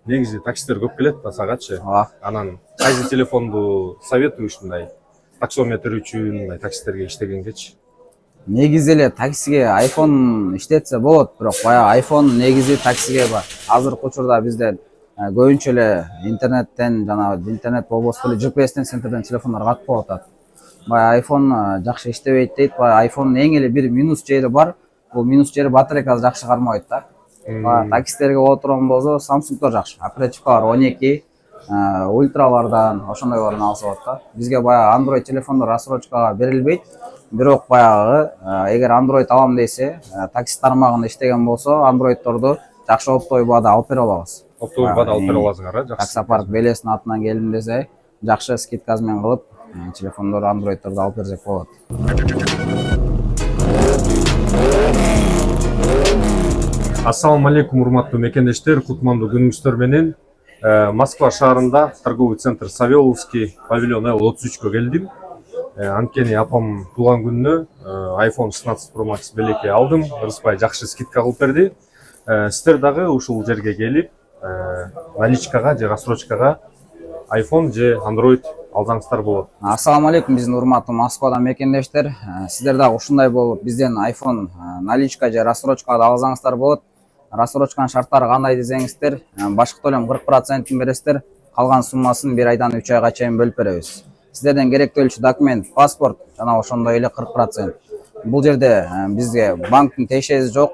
негизи таксистер көп келет да сагатчы. Ооба. Анан кайсы телефонду советую ушундай таксометр үчүн мындай таксистерге иштегенгечи? Негизи эле таксиге iPhone иштетсе болот, бирок баягы iPhone негизи таксиге бар. Азыркы учурда бизден көбүнчө эле интернеттен жана интернет болбосо эле GPS-тен сентерден телефондар катып калып атат. Баягы iPhone жакшы иштебейт дейт. Баягы iPhone эң эле бир минус жери бар. Бул минус жери батарейкасы жакшы кармайт да. Таксистерге боло турган болсо Samsung'дар жакшы. Оперативка бар 12 ультралардан ошондойлордон алса болот да. Бизге баягы Android телефондор рассрочкага берилбейт. Бирок баягы эгер Android алам десе, такси тармагында иштеген болсо, Android'торду жакшы оптовый баада алып бере алабыз. Оптовый баада алып бере аласыңар, жакшы. Таксопарк Белестин атынан келдим десе, жакшы скидка менен кылып, телефондор Android'торду алып берсек болот. Ассаламу алейкум, урматтуу мекендештер, кутмандуу күнүңүздөр менен. Москва шаарында торговый центр Савеловский павильон L33-кө келдим. Анткени апам туулган күнүнө iPhone 16 Pro Max белекке алдым. Ырыспай жакшы скидка кылып берди. Сиздер дагы ушул жерге келип, наличкага же рассрочкага iPhone же Android алсаңыздар болот. Ассаламу алейкум, биздин урматтуу Москвадан мекендештер. Сиздер дагы ушундай болуп, бизден iPhone наличка же рассрочкага алсаңыздар болот. Рассрочканын шарттары кандай десеңиздер, башкы төлөм 40%-ин бересиздер, калган суммасын 1 айдан 3 айга чейин бөлүп беребиз. Сиздерден керектүүлүчү документ, паспорт жана ошондой эле 40%. Бул жерде бизге банктын тиешеси жок.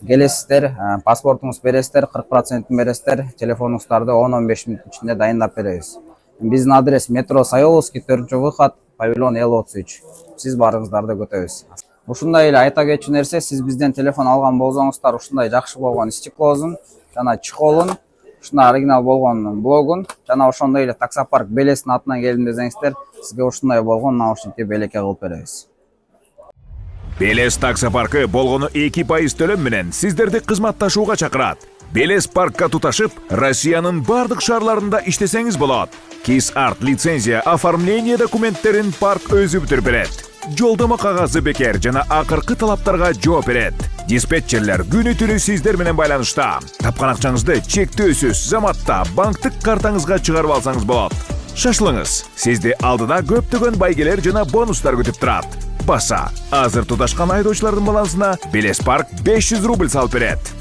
Келесиздер, паспортуңузду бересиздер, 40%-ин бересиздер, телефонуңуздарды 10-15 мүнөт ичинде дайындап беребиз. Биздин адрес метро Савеловский 4-выход, павильон L33. Сиз барыңыздарды күтөбүз. Ушундай эле айта кетчү нерсе, сиз бизден телефон алган болсоңуздар, ушундай жакшы болгон стеклосун жана чехолун, ушундай оригинал болгон блогун жана ошондой эле таксопарк Белестин атынан келдим десеңиздер, сизге ушундай болгон наушникти белекке кылып беребиз. Белес таксопаркы болгону 2% төлөм менен сиздерди кызматташууга чакырат. Белес паркка туташып, Россиянын бардык шаарларында иштесеңиз болот. Kiss Art лицензия оформление документтерин парк өзү бүтүрүп берет. Жолдомо кагазы бекер жана акыркы талаптарга жооп берет. Диспетчерлер күнү түнү сиздер менен байланышта. Тапкан акчаңызды чектөөсүз заматта банктык картаңызга чыгарып алсаңыз болот. Шашылыңыз, сизди алдыда көптөгөн байгелер жана бонустар күтүп турат. Баса, азыр туташкан айдоочулардын балансына Белес парк 500 рубль салып берет.